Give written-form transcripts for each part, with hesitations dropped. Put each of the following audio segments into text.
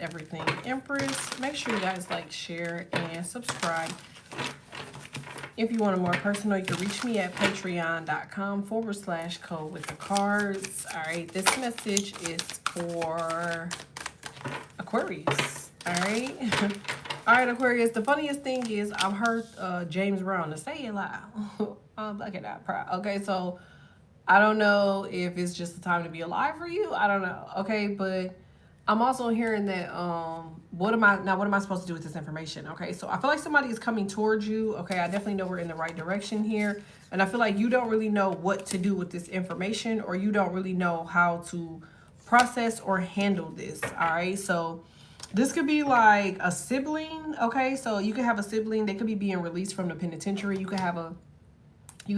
everything Empress. Make sure you guys like, share, and subscribe. If you want a more personal, you can reach me at patreon.com/code with the cards. All right, this message is for Aquarius. All right. All right, Aquarius. The funniest thing is I've heard James Brown to say it loud. I'm like that proud. Okay, so I don't know if it's just the time to be alive for you. I don't know. Okay, but I'm also hearing that what am I supposed to do with this information? Okay, so I feel like somebody is coming towards you. Okay, I definitely know we're in the right direction here. And I feel like you don't really know what to do with this information, or you don't really know how to process or handle this. All right, so this could be like a sibling. Okay, so you could have a sibling. They could be being released from the penitentiary. You could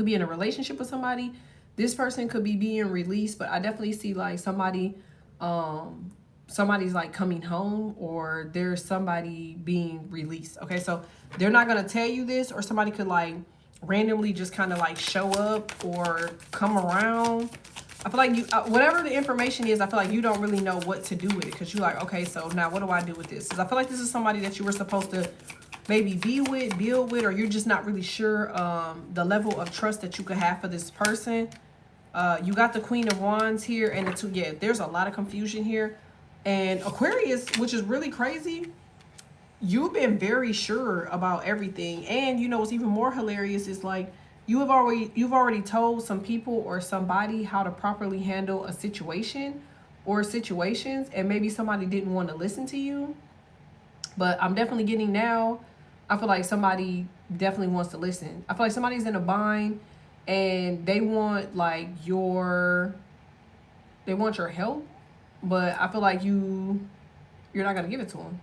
be in a relationship with somebody. This person could be being released, but I definitely see like somebody's like coming home, or there's somebody being released. Okay, so they're not going to tell you this, or somebody could like randomly just kind of like show up or come around. I feel like you, whatever the information is, I feel like you don't really know what to do with it, because you're like, okay, so now what do I do with this? Because I feel like this is somebody that you were supposed to maybe be with, build with, or you're just not really sure the level of trust that you could have for this person. You got the Queen of Wands here, and the two, yeah, there's a lot of confusion here. And Aquarius, which is really crazy, you've been very sure about everything. And you know what's even more hilarious is like you've already told some people or somebody how to properly handle a situation or situations, and maybe somebody didn't want to listen to you. But I'm definitely getting now, I feel like somebody definitely wants to listen. I feel like somebody's in a bind and they want like your help, but I feel like you're not gonna give it to them.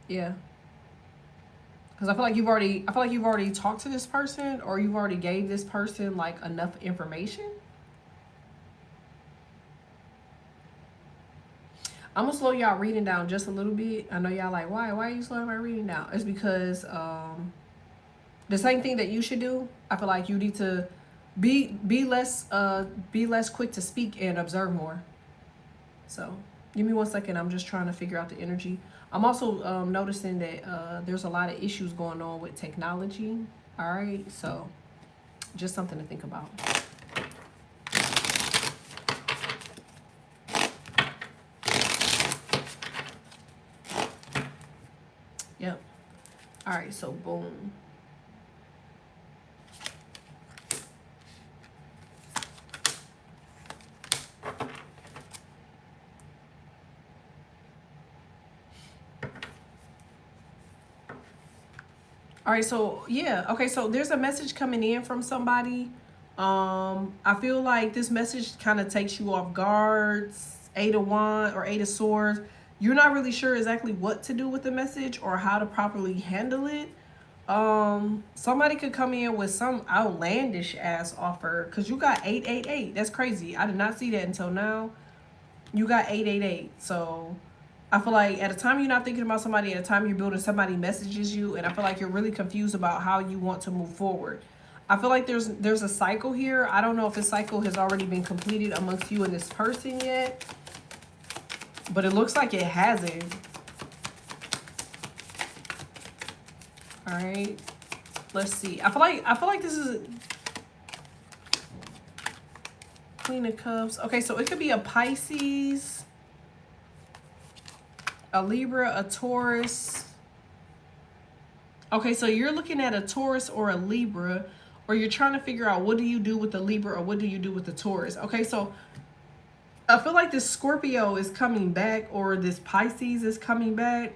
Yeah, because I feel like you've already talked to this person, or you've already gave this person like enough information. I'm gonna slow y'all reading down just a little bit. I know y'all like, why are you slowing my reading down? It's because the same thing that you should do. I feel like you need to be less quick to speak and observe more. So give me 1 second. I'm just trying to figure out the energy. I'm also noticing that there's a lot of issues going on with technology. All right, so just something to think about. Yep. All right, so boom. All right, so yeah, okay, so there's a message coming in from somebody. I feel like this message kind of takes you off guard. 8 of Wands or 8 of Swords. You're not really sure exactly what to do with the message or how to properly handle it. Somebody could come in with some outlandish ass offer, because you got 888. That's crazy. I did not see that until now. You got 888. So I feel like at a time you're not thinking about somebody, at a time you're building, somebody messages you, and I feel like you're really confused about how you want to move forward. I feel like there's a cycle here. I don't know if this cycle has already been completed amongst you and this person yet, but it looks like it hasn't. All right, let's see. I feel like this is Queen of Cups. Okay, so it could be a Pisces, a Libra, a Taurus. Okay, so you're looking at a Taurus or a Libra, or you're trying to figure out what do you do with the Libra or what do you do with the Taurus. Okay, so I feel like this Scorpio is coming back, or this Pisces is coming back.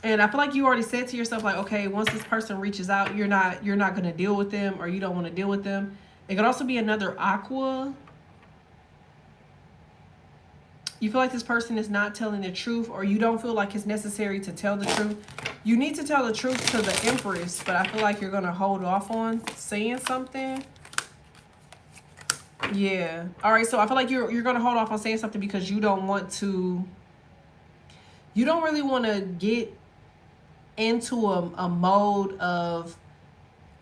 And I feel like you already said to yourself, like, okay, once this person reaches out, you're not going to deal with them, or you don't want to deal with them. It could also be another Aqua. You feel like this person is not telling the truth, or you don't feel like it's necessary to tell the truth. You need to tell the truth to the Empress, but I feel like you're going to hold off on saying something. Yeah. All right, so I feel like you're going to hold off on saying something because you don't really want to get into a mode of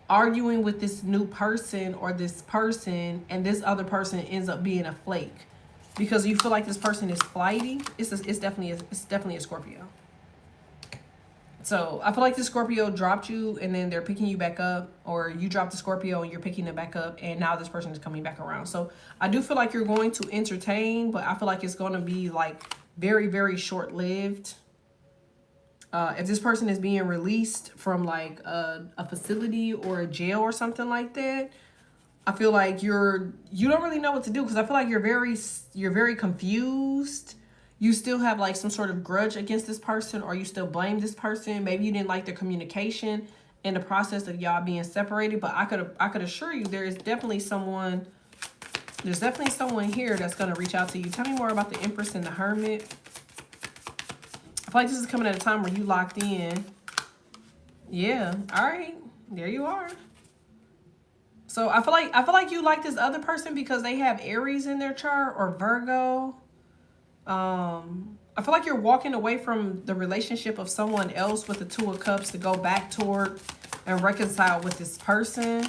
arguing with this new person or this person, and this other person ends up being a flake. because you feel like this person is flighty. It's definitely a Scorpio. So I feel like the Scorpio dropped you and then they're picking you back up, or you dropped the Scorpio and you're picking it back up, and now this person is coming back around. So I do feel like you're going to entertain, but I feel like it's going to be like very, very short-lived. If this person is being released from like a facility or a jail or something like that, I feel like you don't really know what to do, because I feel like you're very confused. You still have like some sort of grudge against this person, or you still blame this person. Maybe you didn't like the communication in the process of y'all being separated. But I could assure you there's definitely someone here that's gonna reach out to you. Tell me more about the Empress and the Hermit. I feel like this is coming at a time where you locked in. Yeah, all right, there you are. So I feel like you like this other person because they have Aries in their chart, or Virgo. I feel like you're walking away from the relationship of someone else with the Two of Cups to go back toward and reconcile with this person.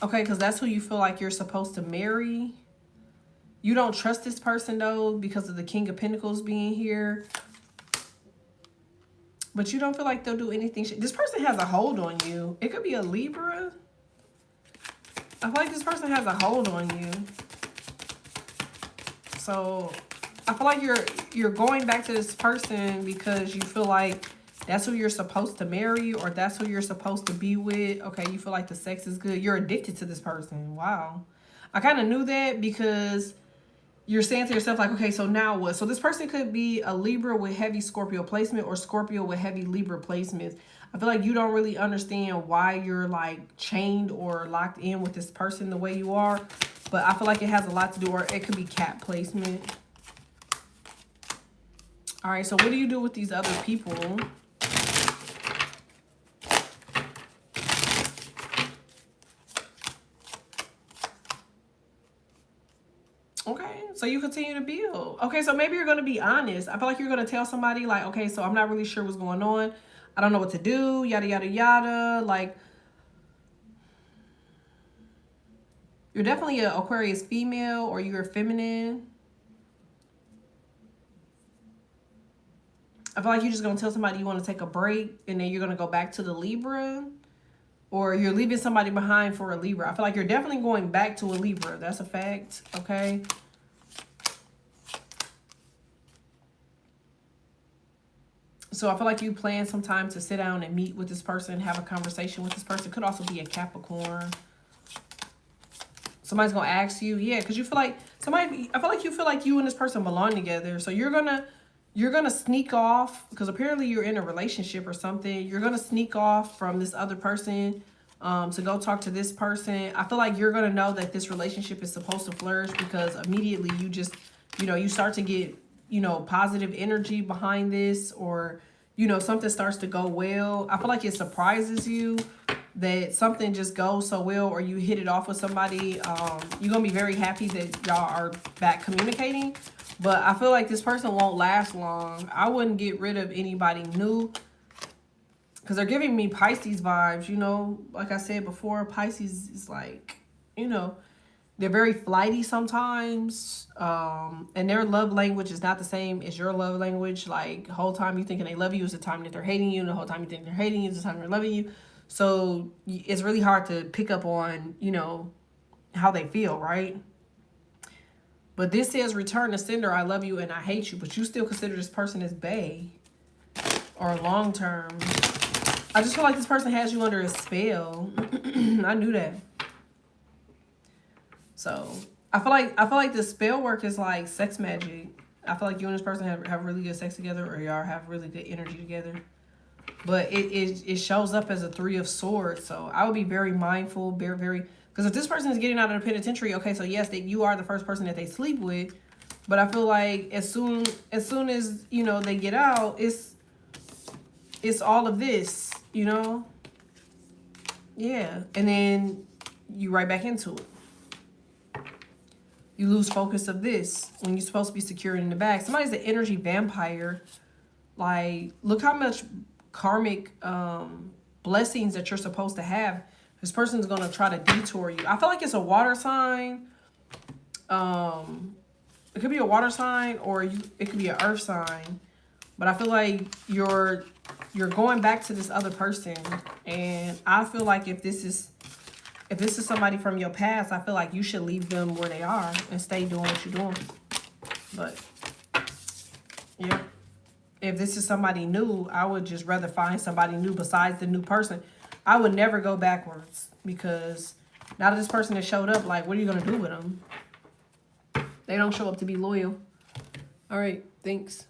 Okay, because that's who you feel like you're supposed to marry. You don't trust this person though because of the King of Pentacles being here. But you don't feel like they'll do anything. This person has a hold on you. It could be a Libra. I feel like this person has a hold on you. So I feel like you're going back to this person because you feel like that's who you're supposed to marry, or that's who you're supposed to be with. Okay, you feel like the sex is good. You're addicted to this person. Wow. I kind of knew that, because you're saying to yourself like, okay, so now what? So this person could be a Libra with heavy Scorpio placement, or Scorpio with heavy Libra placements. I feel like you don't really understand why you're like chained or locked in with this person the way you are. But I feel like it has a lot to do, or it could be cat placement. All right, so what do you do with these other people? Okay, so you continue to build. Okay, so maybe you're going to be honest. I feel like you're going to tell somebody like, okay, so I'm not really sure what's going on. I don't know what to do, yada, yada, yada. Like, you're definitely an Aquarius female, or you're feminine. I feel like you're just going to tell somebody you want to take a break, and then you're going to go back to the Libra. Or you're leaving somebody behind for a Libra. I feel like you're definitely going back to a Libra. That's a fact, okay? So I feel like you plan some time to sit down and meet with this person, have a conversation with this person. Could also be a Capricorn. Somebody's going to ask you. Yeah, because you feel like I feel like you feel like you and this person belong together. So you're going to sneak off, because apparently you're in a relationship or something. You're going to sneak off from this other person to go talk to this person. I feel like you're going to know that this relationship is supposed to flourish, because immediately you just, you start to get, positive energy behind this, or, something starts to go well. I feel like it surprises you that something just goes so well, or you hit it off with somebody. You're going to be very happy that y'all are back communicating. But I feel like this person won't last long. I wouldn't get rid of anybody new, because they're giving me Pisces vibes, Like I said before, Pisces is like, they're very flighty sometimes. And their love language is not the same as your love language. Like, the whole time you thinking they love you is the time that they're hating you. And the whole time you think they're hating you is the time they're loving you. So it's really hard to pick up on, how they feel, right? But this says return to sender, I love you and I hate you. But you still consider this person as bae, or long term. I just feel like this person has you under a spell. I knew that. So I feel like the spell work is like sex magic. I feel like you and this person have really good sex together, or y'all have really good energy together. But it shows up as a 3 of Swords. So I would be very mindful, very. Because if this person is getting out of the penitentiary, okay, so yes, you are the first person that they sleep with. But I feel like as soon as they get out, it's all of this, Yeah. And then you right back into it. You lose focus of this when you're supposed to be secure in the bag. Somebody's an energy vampire. Like, look how much karmic blessings that you're supposed to have. This person's going to try to detour you. I feel like it's a water sign. it could be a water sign or it could be an earth sign. But I feel like you're going back to this other person, and I feel like if this is somebody from your past, I feel like you should leave them where they are and stay doing what you're doing. But yeah, if this is somebody new, I would just rather find somebody new besides the new person. I would never go backwards, because now that this person has showed up, like, what are you gonna do with them? They don't show up to be loyal. All right, thanks.